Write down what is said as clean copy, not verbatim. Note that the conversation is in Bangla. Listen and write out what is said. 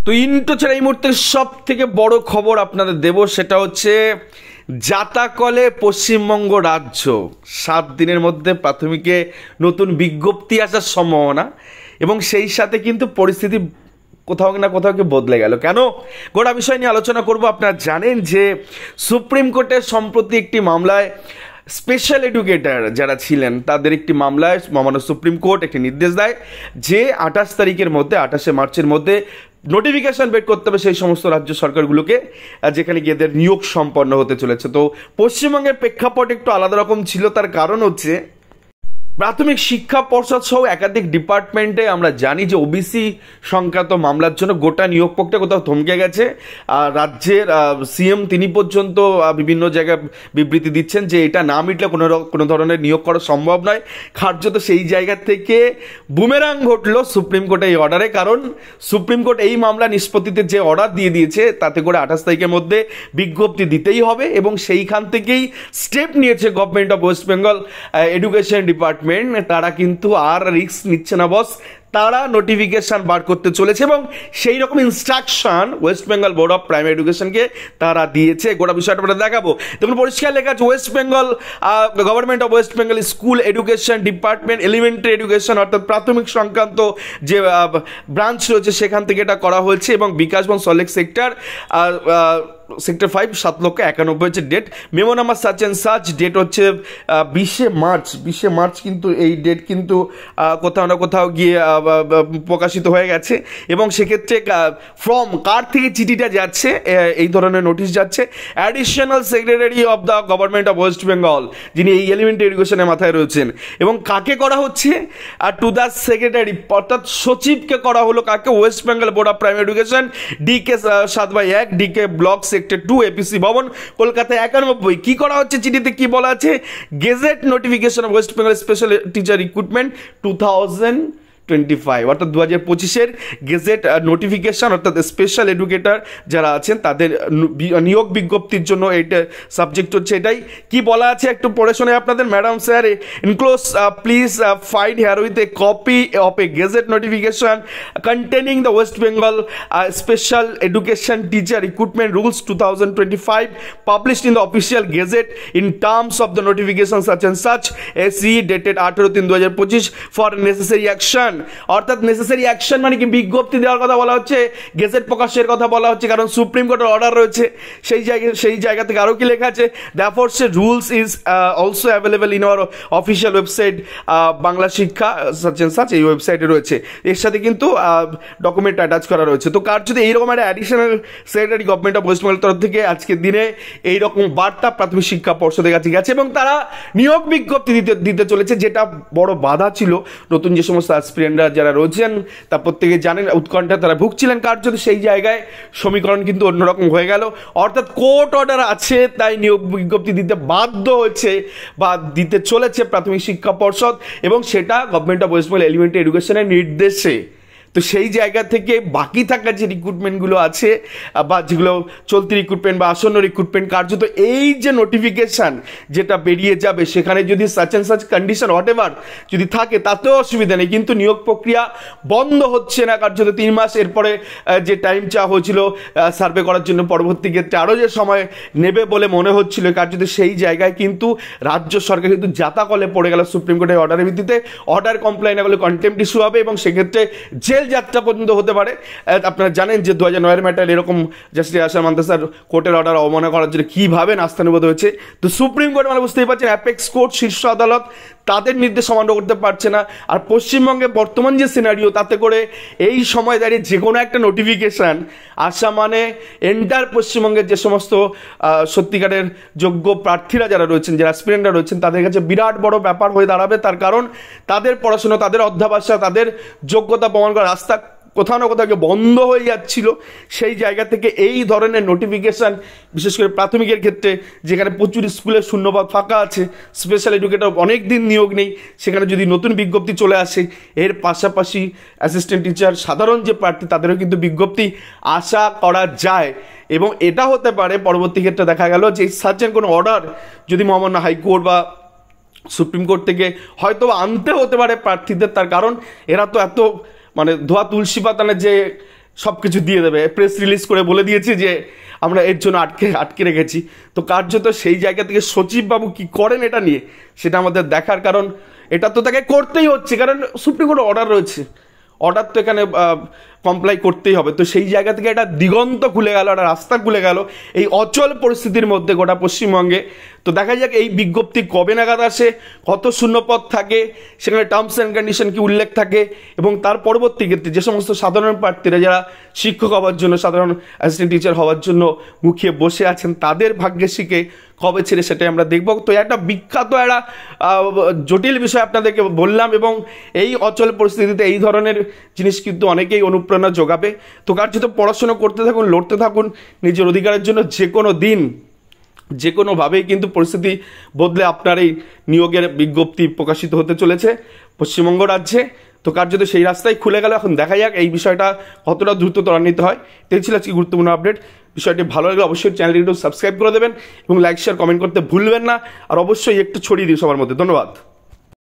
তো ইন্টো ছাড়া এই মুহূর্তে সব থেকে বড় খবর আপনাদের দেব, সেটা হচ্ছে জাতাকলে পশ্চিমবঙ্গ রাজ্য 7 দিনের মধ্যে প্রাথমিকে নতুন বিজ্ঞপ্তি আসার সম্ভাবনা, এবং সেই সাথে কিন্তু পরিস্থিতি কোথাও না কোথাও কি বদলে গেল। কেন গোটা বিষয় নিয়ে আলোচনা করব। আপনারা জানেন যে সুপ্রিম কোর্টের সম্প্রতি একটি মামলায় স্পেশাল এডুকেটর যারা ছিলেন তাদের একটি মামলায় মহামান্য সুপ্রিম কোর্ট একটি নির্দেশ দেয় যে 28 তারিখের মধ্যে 28শে মার্চের মধ্যে নোটিফিকেশন বের করতে হবে সেই সমস্ত রাজ্য সরকারগুলোকে যেখানে গিয়ে এদের নিয়োগ সম্পন্ন হতে চলেছে। তো পশ্চিমবঙ্গের প্রেক্ষাপট একটু আলাদা রকম ছিল, তার কারণ হচ্ছে প্রাথমিক শিক্ষা পর্ষদ সহ একাধিক ডিপার্টমেন্টে আমরা জানি যে ওবিসি সংক্রান্ত মামলার জন্য গোটা নিয়োগ প্রক্রিয়া কোথাও থমকে গেছে। রাজ্যের সিএম তিনি পর্যন্ত বিভিন্ন জায়গায় বিবৃতি দিচ্ছেন যে এটা না মিটলে কোনো ধরনের নিয়োগ করা সম্ভব নয়। কার্যত সেই জায়গা থেকে বুমেরাং ঘটলো সুপ্রিম কোর্টে এই অর্ডারে, কারণ সুপ্রিম কোর্ট এই মামলা নিষ্পত্তিতে যে অর্ডার দিয়ে দিয়েছে তাতে করে 28 তারিখের মধ্যে বিজ্ঞপ্তি দিতেই হবে, এবং সেইখান থেকেই স্টেপ নিয়েছে government of West Bengal education department. তারা কিন্তু আর রিস্ক নিচ্ছে না বস, তারা নোটিফিকেশন বার করতে চলেছে এবং সেই রকম instruction West Bengal board of primary এডুকেশনকে তারা দিয়েছে। গোটা বিষয়টা আমরা দেখাবো। দেখুন পরিষ্কার লেখা আছে West Bengal government of West Bengal school education department elementary education অর্থাৎ প্রাথমিক সংক্রান্ত যে ব্রাঞ্চ রয়েছে সেখান থেকে এটা করা হয়েছে, এবং বিকাশ এবং সল্টলেক সেক্টর 5 7,91,000 হচ্ছে date. Memo number search and search date হচ্ছে 20শে মার্চ কিন্তু এই ডেট কিন্তু কোথাও না কোথাও গিয়ে প্রকাশিত হয়ে গেছে, এবং সেক্ষেত্রে ফ্রম কার থেকে চিঠিটা যাচ্ছে, এই ধরনের নোটিশ যাচ্ছে additional secretary of the government of West Bengal, যিনি এই এলিমেন্টারি এডুকেশনের মাথায় রয়েছেন, এবং কাকে করা হচ্ছে টু দ্য সেক্রেটারি অর্থাৎ সচিবকে করা হলো। কাকে? West Bengal board of primary education, DK 7/1 DK block sector 2 APC ভবন কলকাতা 91। কি করা হচ্ছে চিঠিতে, কি বলা আছে? Gazette notification of West Bengal special teacher recruitment 2025 অর্থাৎ 2025-এর গেজেট নোটিফিকেশন অর্থাৎ স্পেশাল এডুকেটর যারা আছেন তাদের নিয়োগ বিজ্ঞপ্তির জন্য এইটা সাবজেক্ট হচ্ছে। এটাই কি বলা আছে একটু পড়ে শোনে আপনাদের। Madam sir enclose please find herewith a copy of a gazette notification containing the West Bengal special education teacher recruitment rules 2025 published in the official gazette in terms of the notification such and such SE dated 18/3/2025 for necessary action. অর্থাৎ নেসেসারি অ্যাকশন মানে কি? বিজ্ঞপ্তি দেওয়ার কথা বলা হচ্ছে, গেজেট প্রকাশের কথা বলা হচ্ছে, কারণ সুপ্রিম কোর্টের অর্ডার রয়েছে। সেই জায়গা থেকে আরও কি লেখা আছে? দ্যারফর সে rules is also available in our official website Bangla শিক্ষা সাচ এন্ড সাচ, এই ওয়েবসাইটে রয়েছে। এর সাথে কিন্তু ডকুমেন্ট অ্যাটাচ করা রয়েছে। তো কার যদি এইরকম একটা additional secretary government of West Bengal তরফ থেকে আজকের দিনে এইরকম বার্তা প্রাথমিক শিক্ষা পর্ষদের কাছে গেছে, এবং তারা নিয়োগ বিজ্ঞপ্তি দিতে চলেছে, যেটা বড় বাধা ছিল। নতুন যে সমস্ত অ্যাসপিরেন্টরা যারা রয়েছেন তা প্রত্যেকে জানেন উৎকণ্ঠা তারা ভুগছিলেন, কার যদি সেই জায়গায় সমীকরণ কিন্তু অন্যরকম হয়ে গেল। অর্থাৎ কোর্ট অর্ডার আছে তাই নিয়োগ বিজ্ঞপ্তি দিতে বাধ্য হয়েছে বা দিতে চলেছে প্রাথমিক শিক্ষা পর্ষদ, এবং সেটা government of West Bengal elementary এডুকেশনের নির্দেশে। তো সেই জায়গা থেকে বাকি থাকা যে রিক্রুটমেন্টগুলো আছে বা যেগুলো চলতি রিক্রুটমেন্ট বা আসন্ন রিক্রুটমেন্ট, কার্যত এই যে নোটিফিকেশান যেটা বেরিয়ে যাবে সেখানে যদি such and such condition what ever যদি থাকে তাতেও অসুবিধা নেই, কিন্তু নিয়োগ প্রক্রিয়া বন্ধ হচ্ছে না। কার্যত 3 মাস এরপরে যে টাইম চাওয়া হয়েছিল সার্ভে করার জন্য, পরবর্তী ক্ষেত্রে আরও যে সময় নেবে বলে মনে হচ্ছিল, কার্যত সেই জায়গায় কিন্তু রাজ্য সরকার কিন্তু জাতাকলে পড়ে গেল সুপ্রিম কোর্টের অর্ডারের ভিত্তিতে। অর্ডার কমপ্লাই না করলে কন্টেম্পট ইস্যু হবে, এবং সেক্ষেত্রে জেল যাত্রা পর্যন্ত হতে পারে। আপনারা জানেন যে 2009-এর ম্যাটার এরকম জাস্টিস আসার মান্তা স্যার কোর্টের অর্ডার অবমাননা করার জন্য কীভাবে নাস্তানুবোধ হয়েছে। তো সুপ্রিম কোর্ট মানে বুঝতেই পারছেন অ্যাপেক্স কোর্ট শীর্ষ আদালত তাদের নির্দেশ অমান্য করতে পারছে না। আর পশ্চিমবঙ্গে বর্তমান যে সিনারিও, তাতে করে এই সময় দাঁড়িয়ে যে কোনো একটা নোটিফিকেশান আসা মানে এন্টার পশ্চিমবঙ্গের যে সমস্ত সত্যিকারের যোগ্য প্রার্থীরা যারা রয়েছেন, যারা অ্যাসপিরেন্টরা রয়েছেন, তাদের কাছে বিরাট বড় ব্যাপার হয়ে দাঁড়াবে। তার কারণ তাদের পড়াশোনা, তাদের অধ্যাবসা, তাদের যোগ্যতা প্রমাণ করার রাস্তা কোথাও না কোথাও বন্ধ হয়ে যাচ্ছিল। সেই জায়গা থেকে এই ধরনের নোটিফিকেশান, বিশেষ করে প্রাথমিকের ক্ষেত্রে যেখানে প্রচুর স্কুলের শূন্যপদ ফাঁকা আছে, স্পেশাল এডুকেটর অনেক দিন নিয়োগ নেই, সেখানে যদি নতুন বিজ্ঞপ্তি চলে আসে, এর পাশাপাশি অ্যাসিস্ট্যান্ট টিচার সাধারণ যে প্রার্থী তাদেরও কিন্তু বিজ্ঞপ্তি আশা করা যায়। এবং এটা হতে পারে পরবর্তী ক্ষেত্রে দেখা গেল যে সার্জেন্ট কোনো অর্ডার যদি মহামান্য হাইকোর্ট বা সুপ্রিম কোর্ট থেকে হয়তো আনতে হতে পারে প্রার্থীদের, তার কারণ এরা তো এত মানে ধোয়া তুলসী পাতানের যে সব কিছু দিয়ে দেবে, প্রেস রিলিজ করে বলে দিয়েছি যে আমরা এর জন্য আটকে রেখেছি। তো কার্যত সেই জায়গা থেকে সচিববাবু কি করেন এটা নিয়ে, সেটা আমাদের দেখার, কারণ এটা তো তাকে করতেই হচ্ছে, কারণ সুপ্রিম কোর্ট অর্ডার রয়েছে, অর্ডার তো এখানে কমপ্লাই করতেই হবে। তো সেই জায়গা থেকে একটা দিগন্ত খুলে গেল, একটা রাস্তা খুলে গেল এই অচল পরিস্থিতির মধ্যে গোটা পশ্চিমবঙ্গে। তো দেখা যাক এই বিজ্ঞপ্তি কবে নাগাদ আসে, কত শূন্যপদ থাকে, সেখানে টার্মস অ্যান্ড কন্ডিশন কি উল্লেখ থাকে, এবং তার পরবর্তী ক্ষেত্রে যে সমস্ত সাধারণ প্রার্থীরা যারা শিক্ষক হওয়ার জন্য, সাধারণ অ্যাসিস্ট্যান্ট টিচার হওয়ার জন্য মুখিয়ে বসে আছেন, তাদের ভাগ্যেশীকে কবে ছেড়ে সেটাই আমরা দেখব। তো একটা বিখ্যাত একটা জটিল বিষয় আপনাদেরকে বললাম, এবং এই অচল পরিস্থিতিতে এই ধরনের জিনিস কিন্তু অনেকেই অনুপ্রেরণা যোগাবে। তো কার্যত পড়াশোনা করতে থাকুন, লড়তে থাকুন নিজের অধিকারের জন্য। যে কোনো দিন যে কোনোভাবেই কিন্তু পরিস্থিতি বদলে আপনার এই নিয়োগের বিজ্ঞপ্তি প্রকাশিত হতে চলেছে পশ্চিমবঙ্গ রাজ্যে। তো কার্যত সেই রাস্তায় খুলে গেল। এখন দেখা যাক এই বিষয়টা কতটা দ্রুত ত্বরান্বিত হয়। এই ছিল আজকে গুরুত্বপূর্ণ আপডেট। বিষয়টি ভালো লাগলে অবশ্যই চ্যানেলটি একটু সাবস্ক্রাইব করে দেবেন এবং লাইক শেয়ার কমেন্ট করতে ভুলবেন না, আর অবশ্যই একটু ছড়িয়ে দিন সবার মধ্যে। ধন্যবাদ।